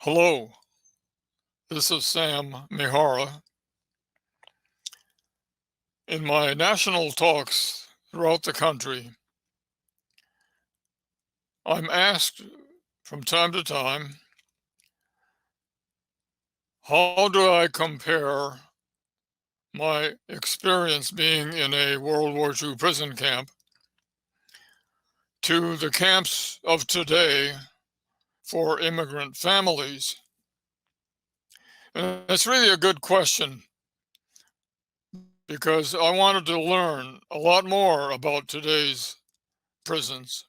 Hello, this is Sam Mihara. In my national talks throughout the country, I'm asked from time to time, how do I compare my experience being in a World War II prison camp to the camps of today for immigrant families? And it's really a good question because I wanted to learn a lot more about today's prisons.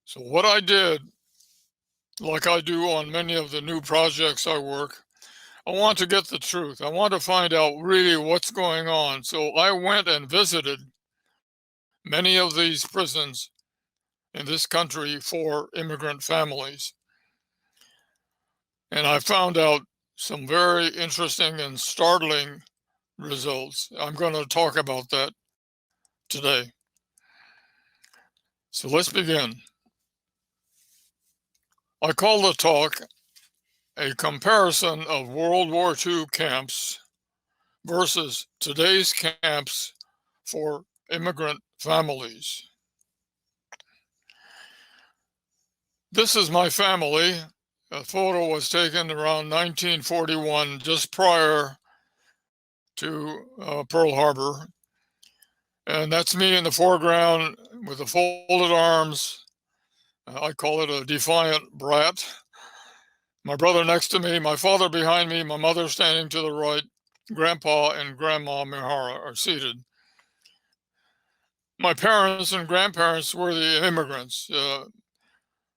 So what I did, like I do on many of the new projects I work, I want to get the truth. I want to find out really what's going on. So I went and visited many of these prisons in this country for immigrant families. And I found out some very interesting and startling results. I'm going to talk about that today. So let's begin. I call the talk a comparison of World War II camps versus today's camps for immigrant families. This is my family. A photo was taken around 1941, just prior to Pearl Harbor. And that's me in the foreground with the folded arms. I call it a defiant brat. My brother next to me, my father behind me, my mother standing to the right. Grandpa and Grandma Mihara are seated. My parents and grandparents were the immigrants.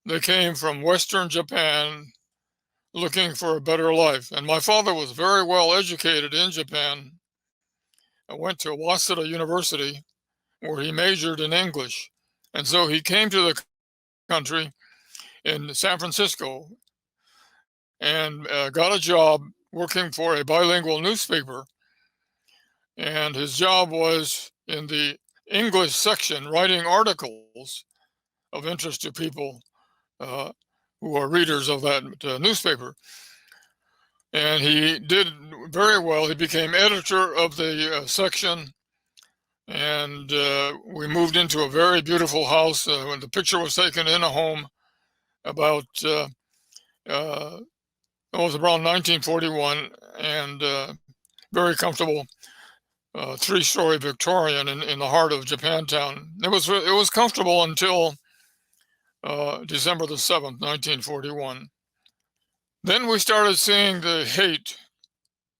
They came from Western Japan looking for a better life. And my father was very well educated in Japan. I went to Waseda University where he majored in English. And so he came to the country in San Francisco and got a job working for a bilingual newspaper. And his job was in the English section, writing articles of interest to people who are readers of that newspaper. And he did very well. He became editor of the section, and we moved into a very beautiful house. When the picture was taken in a home about, it was around 1941, and very comfortable, 3-story Victorian in the heart of Japantown. It was comfortable until December the 7th, 1941. Then we started seeing the hate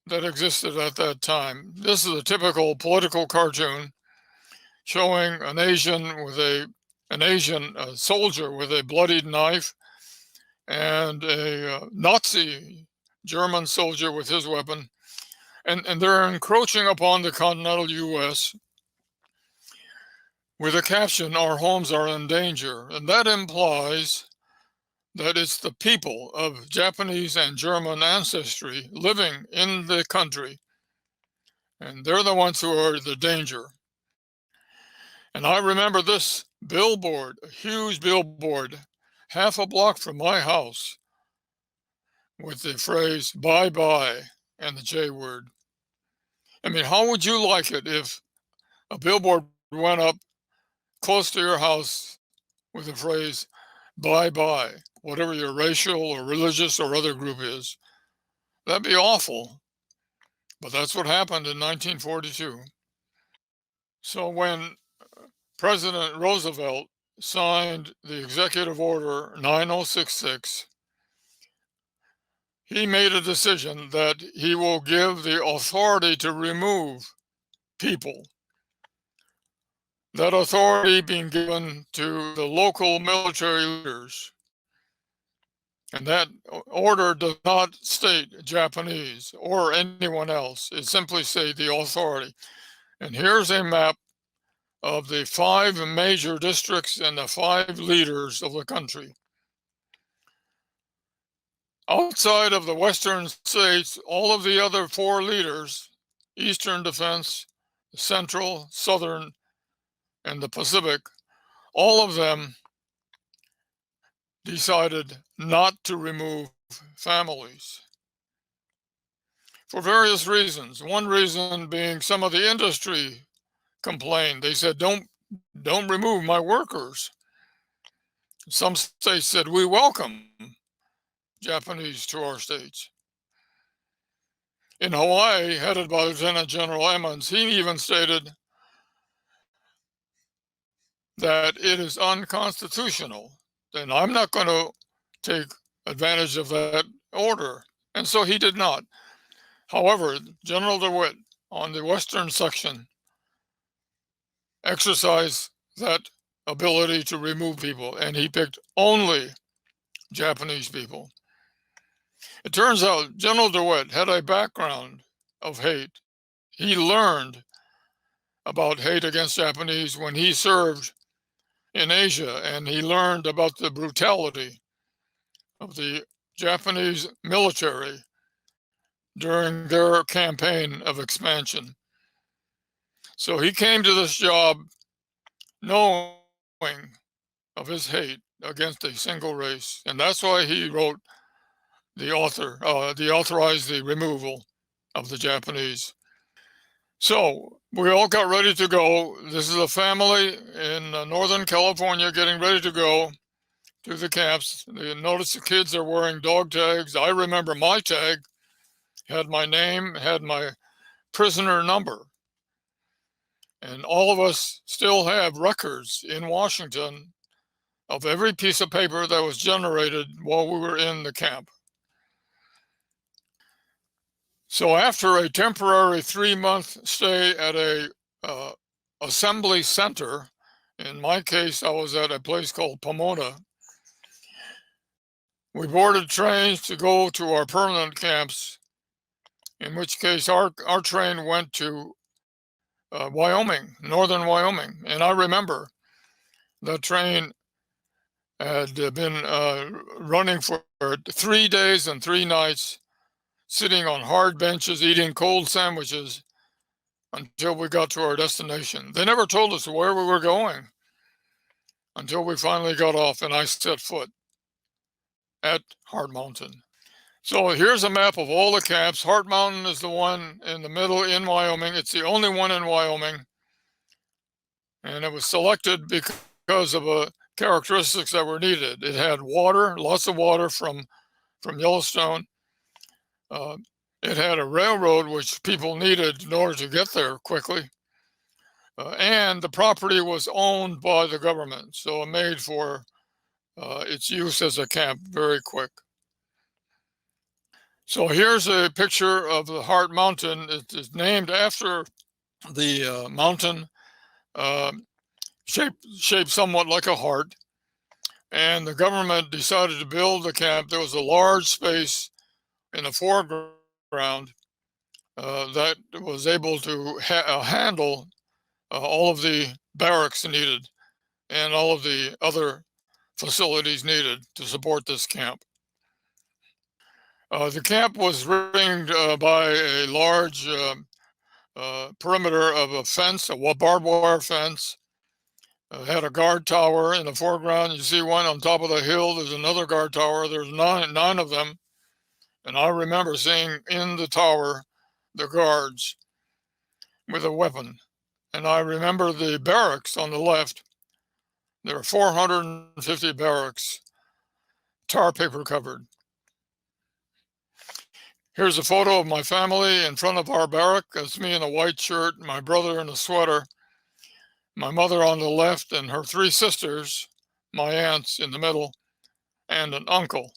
that existed at that time. This is a typical political cartoon showing an Asian soldier with a bloodied knife and a Nazi German soldier with his weapon, and they're encroaching upon the continental U.S. with a caption, "Our homes are in danger," and that implies that it's the people of Japanese and German ancestry living in the country, and they're the ones who are the danger. And I remember this billboard, a huge billboard, half a block from my house, with the phrase "bye-bye" and the J word. I mean, how would you like it if a billboard went up close to your house with the phrase "bye-bye," whatever your racial or religious or other group is? That'd be awful. But that's what happened in 1942. So when President Roosevelt signed the Executive Order 9066, he made a decision that he will give the authority to remove people. That authority being given to the local military leaders. And that order does not state Japanese or anyone else. It simply states the authority. And here's a map of the 5 major districts and the 5 leaders of the country. Outside of the western states, all of the other 4 leaders, Eastern Defense, Central, Southern, and the Pacific, all of them decided not to remove families for various reasons. One reason being some of the industry complained. They said, don't remove my workers. Some states said, we welcome Japanese to our states. In Hawaii, headed by Lieutenant General Emmons, he even stated that it is unconstitutional, then I'm not going to take advantage of that order. And so he did not. However, General DeWitt on the western section exercised that ability to remove people, and he picked only Japanese people. It turns out General DeWitt had a background of hate. He learned about hate against Japanese when he served in Asia, and he learned about the brutality of the Japanese military during their campaign of expansion. So he came to this job knowing of his hate against a single race, and that's why he wrote authorized the removal of the Japanese. So we all got ready to go. This is a family in Northern California getting ready to go to the camps. You notice the kids are wearing dog tags. I remember my tag had my name, had my prisoner number. And all of us still have records in Washington of every piece of paper that was generated while we were in the camp. So after a temporary 3-month stay at a assembly center, in my case, I was at a place called Pomona, we boarded trains to go to our permanent camps, in which case our train went to Wyoming, northern Wyoming. And I remember the train had been running for 3 days and 3 nights, sitting on hard benches, eating cold sandwiches until we got to our destination. They never told us where we were going until we finally got off and I set foot at Heart Mountain. So here's a map of all the camps. Heart Mountain is the one in the middle in Wyoming. It's the only one in Wyoming. And it was selected because of characteristics that were needed. It had water, lots of water from Yellowstone. It had a railroad, which people needed in order to get there quickly. And the property was owned by the government, so it made for its use as a camp very quick. So here's a picture of the Heart Mountain. It is named after the mountain, shaped somewhat like a heart. And the government decided to build the camp. There was a large space in the foreground that was able to handle all of the barracks needed and all of the other facilities needed to support this camp. The camp was ringed by a large perimeter of a fence, a barbed wire fence. Had a guard tower in the foreground. You see one on top of the hill. There's another guard tower. There's nine of them. And I remember seeing in the tower the guards with a weapon. And I remember the barracks on the left. There are 450 barracks, tar paper covered. Here's a photo of my family in front of our barrack. That's me in a white shirt, my brother in a sweater, my mother on the left, and her 3 sisters, my aunts in the middle, and an uncle.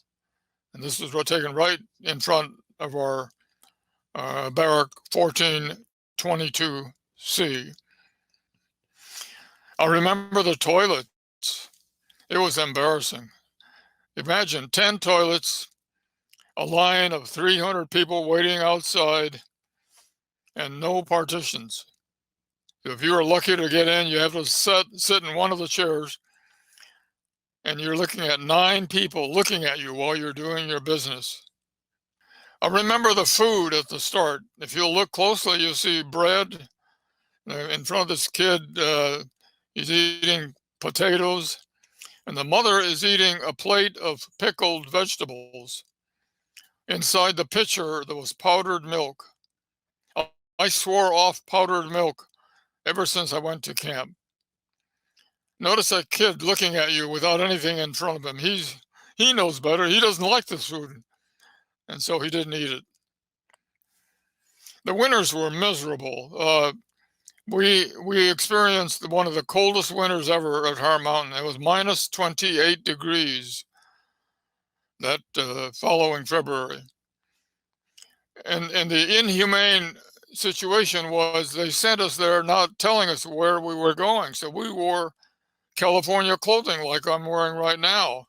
And this was taken right in front of our barrack 1422C. I remember the toilets. It was embarrassing. Imagine 10 toilets, a line of 300 people waiting outside, and no partitions. If you were lucky to get in, you have to sit in one of the chairs, and you're looking at 9 people looking at you while you're doing your business. I remember the food at the start. If you'll look closely, you'll see bread. In front of this kid, he's eating potatoes, and the mother is eating a plate of pickled vegetables. Inside the pitcher, there was powdered milk. I swore off powdered milk ever since I went to camp. Notice that kid looking at you without anything in front of him. He knows better. He doesn't like this food, and so he didn't eat it. The winters were miserable. We experienced one of the coldest winters ever at Heart Mountain. It was minus 28 degrees that following February. And the inhumane situation was they sent us there not telling us where we were going. So we wore California clothing like I'm wearing right now,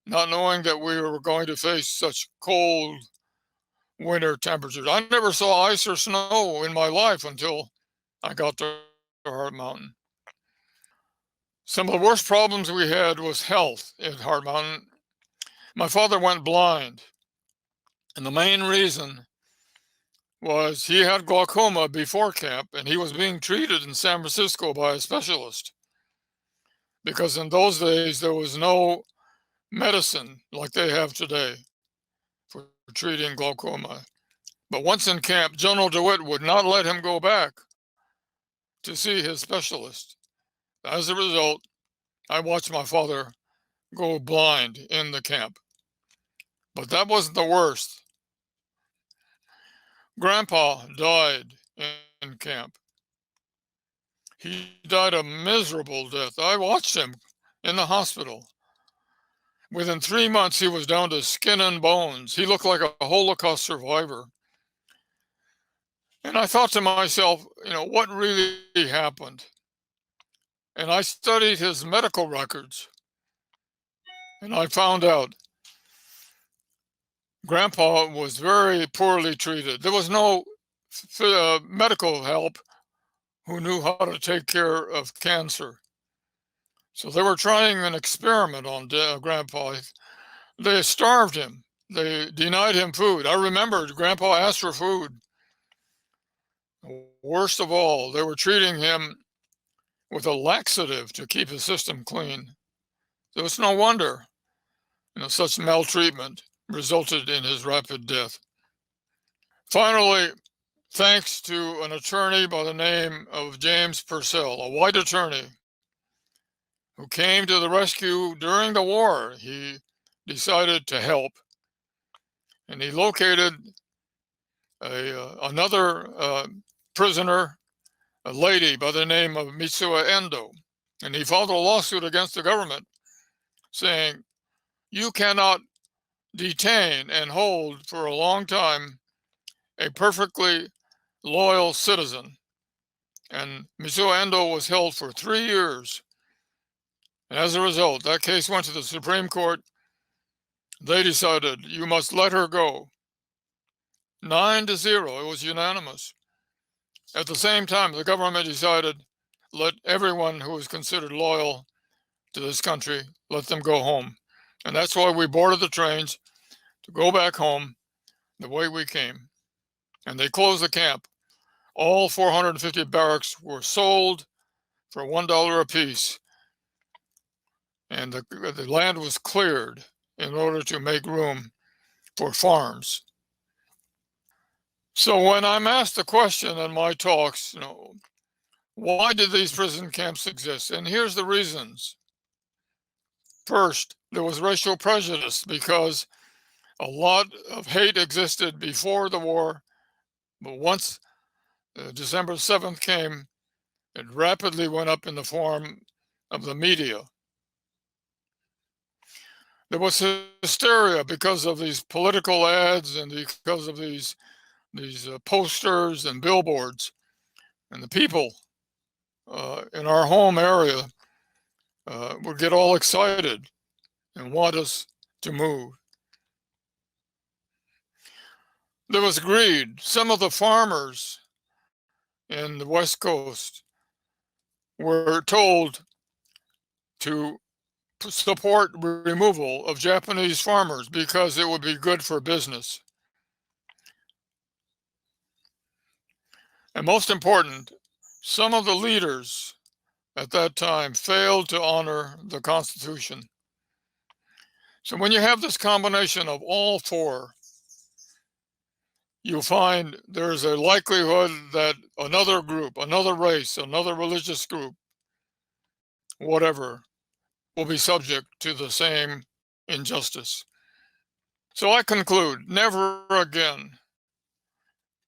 not knowing that we were going to face such cold winter temperatures. I never saw ice or snow in my life until I got to Heart Mountain. Some of the worst problems we had was health at Heart Mountain. My father went blind, and the main reason was he had glaucoma before camp, and he was being treated in San Francisco by a specialist, because in those days there was no medicine like they have today for treating glaucoma. But once in camp, General DeWitt would not let him go back to see his specialist. As a result, I watched my father go blind in the camp. But that wasn't the worst. Grandpa died in camp. He died a miserable death. I watched him in the hospital. Within 3 months, he was down to skin and bones. He looked like a Holocaust survivor. And I thought to myself, what really happened? And I studied his medical records. And I found out Grandpa was very poorly treated. There was no medical help who knew how to take care of cancer. So they were trying an experiment on Grandpa. They starved him. They denied him food. I remember Grandpa asked for food. Worst of all, they were treating him with a laxative to keep his system clean. So it's no wonder such maltreatment resulted in his rapid death. Finally, thanks to an attorney by the name of James Purcell, a white attorney who came to the rescue during the war, he decided to help. And he located another prisoner, a lady by the name of Mihara Endo. And he filed a lawsuit against the government saying, you cannot detain and hold for a long time a perfectly loyal citizen. And Mihara Endo was held for 3 years. And as a result, that case went to the Supreme Court. They decided you must let her go. 9-0, it was unanimous. At the same time, the government decided let everyone who was considered loyal to this country, let them go home. And that's why we boarded the trains to go back home the way we came. And they closed the camp. All 450 barracks were sold for $1 apiece. And the land was cleared in order to make room for farms. So when I'm asked the question in my talks, why did these prison camps exist? And here's the reasons. First, there was racial prejudice because a lot of hate existed before the war, but once December 7th came, it rapidly went up in the form of the media. There was hysteria because of these political ads and because of these posters and billboards. And the people in our home area would get all excited and want us to move. There was greed. Some of the farmers in the West Coast were told to support removal of Japanese farmers because it would be good for business. And most important, some of the leaders at that time failed to honor the Constitution. So when you have this combination of all four, you find there's a likelihood that another group, another race, another religious group, whatever, will be subject to the same injustice. So I conclude, never again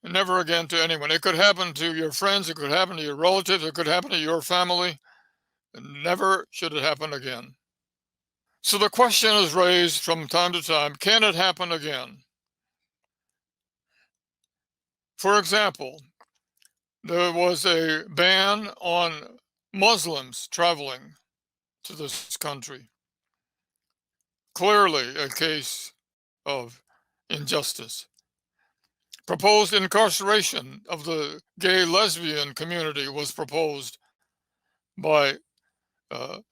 to anyone. It could happen to your friends, it could happen to your relatives, it could happen to your family. Never should it happen again. So the question is raised from time to time, can it happen again? For example, there was a ban on Muslims traveling to this country. Clearly a case of injustice. Proposed incarceration of the gay lesbian community was proposed by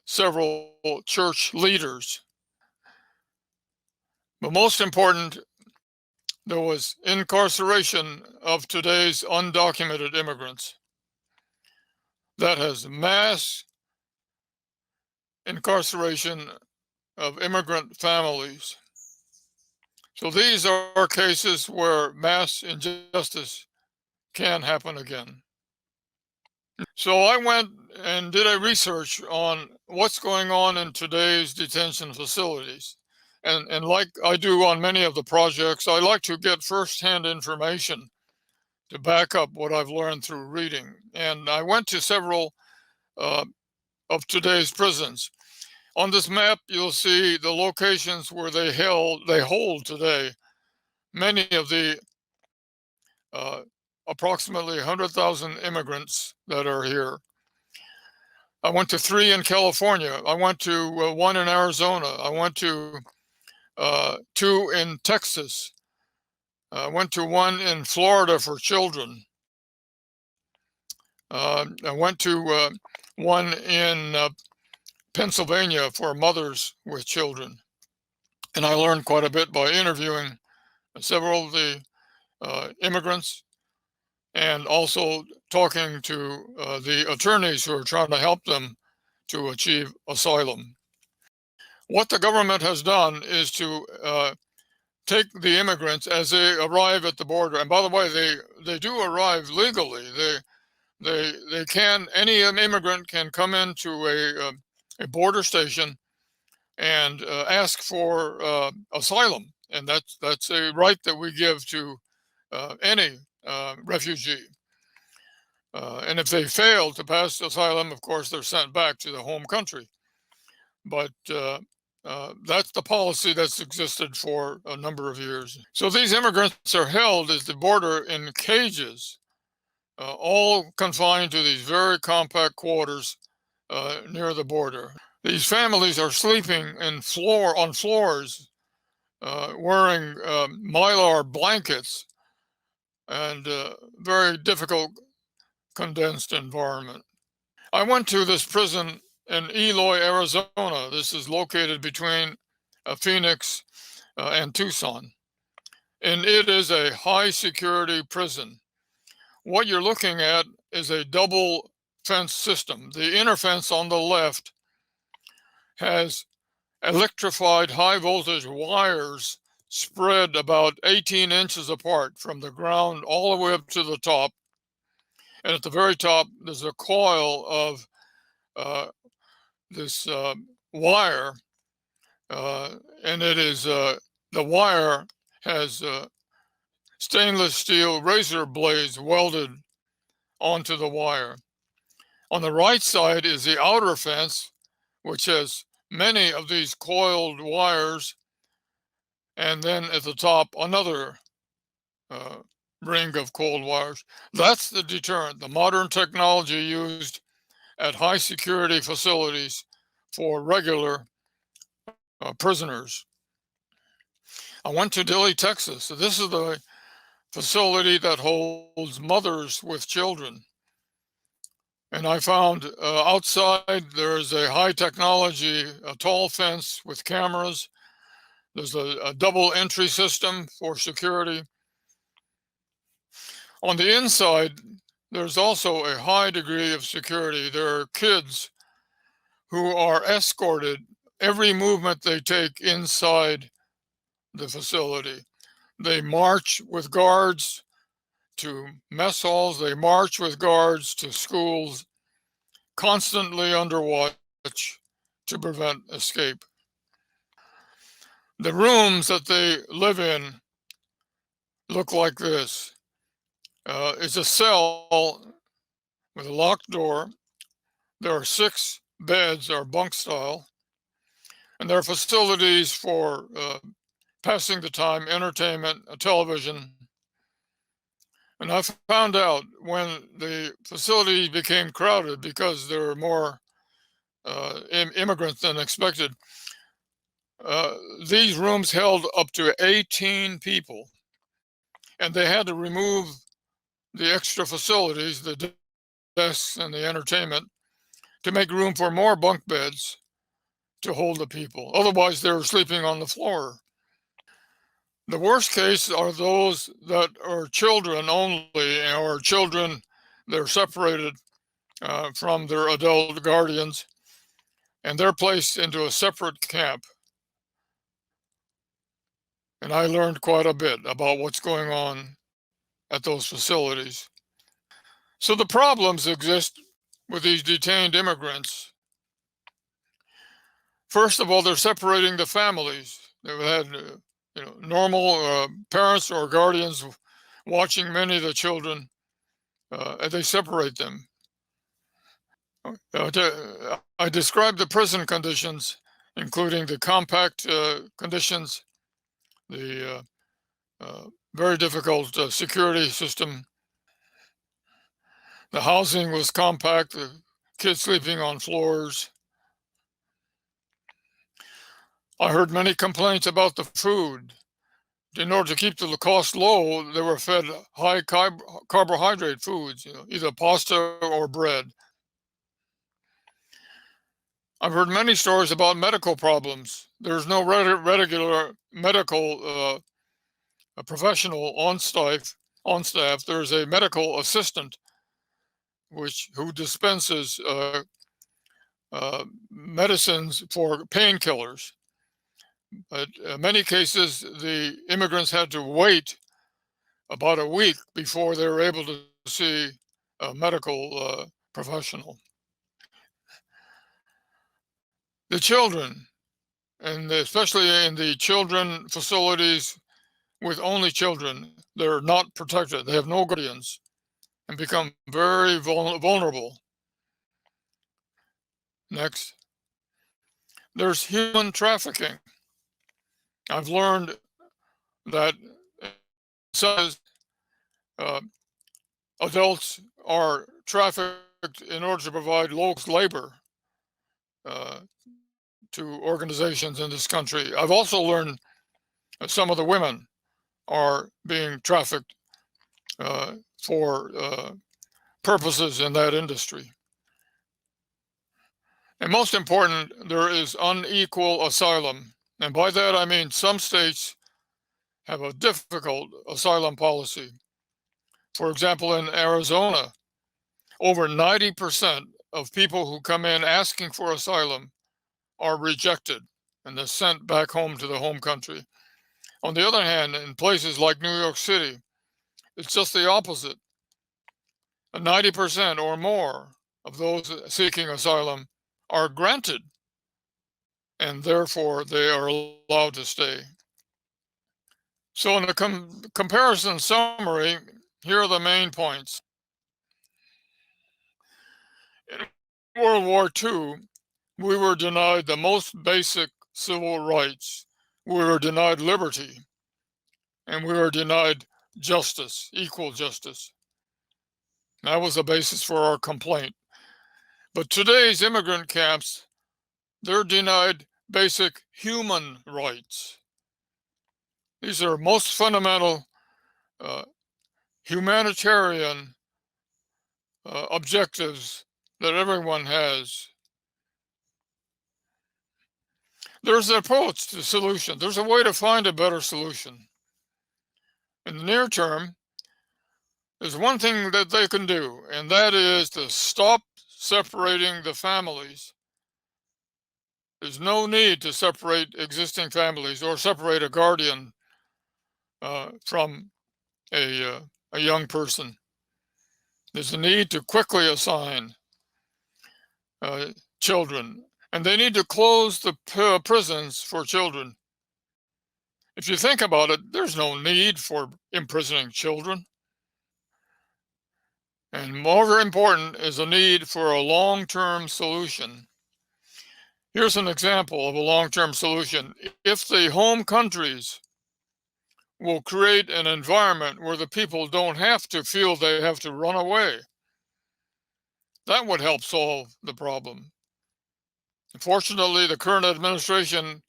several church leaders. But most important, there was incarceration of today's undocumented immigrants. That has mass incarceration of immigrant families. So these are cases where mass injustice can happen again. So I went and did a research on what's going on in today's detention facilities. And like I do on many of the projects, I like to get firsthand information to back up what I've learned through reading. And I went to several of today's prisons. On this map, you'll see the locations where they hold today many of the approximately 100,000 immigrants that are here. I went to 3 in California. I went to 1 in Arizona. I went to 2 in Texas. I went to 1 in Florida for children. I went to 1 in Pennsylvania for mothers with children. And I learned quite a bit by interviewing several of the immigrants and also talking to the attorneys who are trying to help them to achieve asylum. What the government has done is to take the immigrants as they arrive at the border. And by the way, they do arrive legally. Any immigrant can come into a border station and ask for asylum. And that's a right that we give to any refugee. And if they fail to pass asylum, of course, they're sent back to the home country. But that's the policy that's existed for a number of years. So these immigrants are held at the border in cages, all confined to these very compact quarters near the border. These families are sleeping on floors, wearing mylar blankets, and very difficult condensed environment. I went to this prison in Eloy, Arizona. This is located between Phoenix and Tucson. And it is a high security prison. What you're looking at is a double fence system. The inner fence on the left has electrified high voltage wires spread about 18 inches apart from the ground all the way up to the top. And at the very top, there's a coil of this wire, and it is the wire has stainless steel razor blades welded onto the wire. On the right side is the outer fence, which has many of these coiled wires, and then at the top another ring of coiled wires. That's the deterrent, the modern technology used at high security facilities for regular prisoners. I went to Dilley, Texas. So this is the facility that holds mothers with children. And I found outside there is a high technology, a tall fence with cameras. There's a double entry system for security. On the inside, there's also a high degree of security. There are kids who are escorted every movement they take inside the facility. They march with guards to mess halls. They march with guards to schools, constantly under watch to prevent escape. The rooms that they live in look like this. It's a cell with a locked door. There are 6 beds, or bunk style, and there are facilities for passing the time, entertainment, a television. And I found out when the facility became crowded because there were more immigrants than expected, these rooms held up to 18 people, and they had to remove the extra facilities, the desks and the entertainment, to make room for more bunk beds to hold the people. Otherwise, they were sleeping on the floor. The worst case are those that are children only, or children that are separated from their adult guardians, and they're placed into a separate camp. And I learned quite a bit about what's going on at those facilities. So the problems exist with these detained immigrants. First of all, they're separating the families. They've had normal parents or guardians watching many of the children, and they separate them. I described the prison conditions, including the compact conditions, the very difficult security system. The housing was compact, the kids sleeping on floors. I heard many complaints about the food. In order to keep the cost low, they were fed high carbohydrate foods, either pasta or bread. I've heard many stories about medical problems. There's no regular medical professional on staff. There's a medical assistant who dispenses medicines for painkillers. But in many cases, the immigrants had to wait about a week before they were able to see a medical professional. The children, and especially in the children facilities with only children, they're not protected. They have no guardians and become very vulnerable. Next. There's human trafficking. I've learned that adults are trafficked in order to provide low-cost labor to organizations in this country. I've also learned that some of the women are being trafficked for purposes in that industry. And most important, there is unequal asylum. And by that, I mean some states have a difficult asylum policy. For example, in Arizona, over 90% of people who come in asking for asylum are rejected and they're sent back home to the home country. On the other hand, in places like New York City, it's just the opposite. 90% or more of those seeking asylum are granted, and therefore they are allowed to stay. So in a comparison summary, here are the main points. In World War II, we were denied the most basic civil rights. We were denied liberty, and we were denied justice, equal justice. That was the basis for our complaint. But today's immigrant camps, they're denied basic human rights. These are most fundamental humanitarian objectives that everyone has. There's an approach to the solution. There's a way to find a better solution. In the near term, there's one thing that they can do, and that is to stop separating the families. There's no need to separate existing families or separate a guardian from a young person. There's a need to quickly assign children, and they need to close the prisons for children. If you think about it, there's no need for imprisoning children. And more important is a need for a long-term solution. Here's an example of a long-term solution. If the home countries will create an environment where the people don't have to feel they have to run away, that would help solve the problem. Unfortunately, the current administration,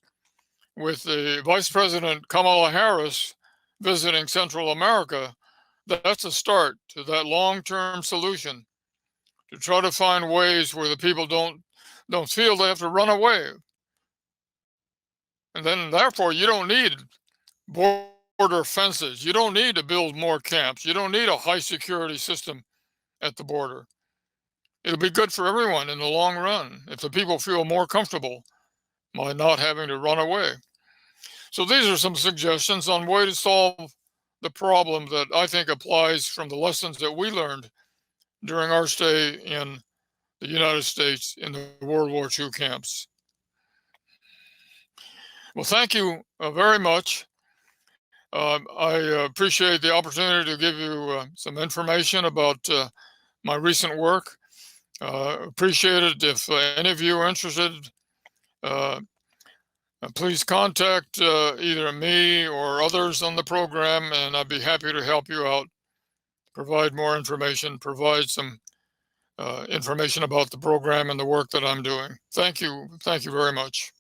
with the Vice President Kamala Harris visiting Central America, that's a start to that long-term solution, to try to find ways where the people don't feel they have to run away. And then therefore you don't need border fences. You don't need to build more camps. You don't need a high security system at the border. It'll be good for everyone in the long run if the people feel more comfortable by not having to run away. So these are some suggestions on ways to solve the problem that I think applies from the lessons that we learned during our stay in the United States in the World War II camps. Well, thank you very much. I appreciate the opportunity to give you some information about my recent work. Appreciate it. If any of you are interested, please contact either me or others on the program, and I'd be happy to help you out, provide more information, provide some information about the program and the work that I'm doing. Thank you. Thank you very much.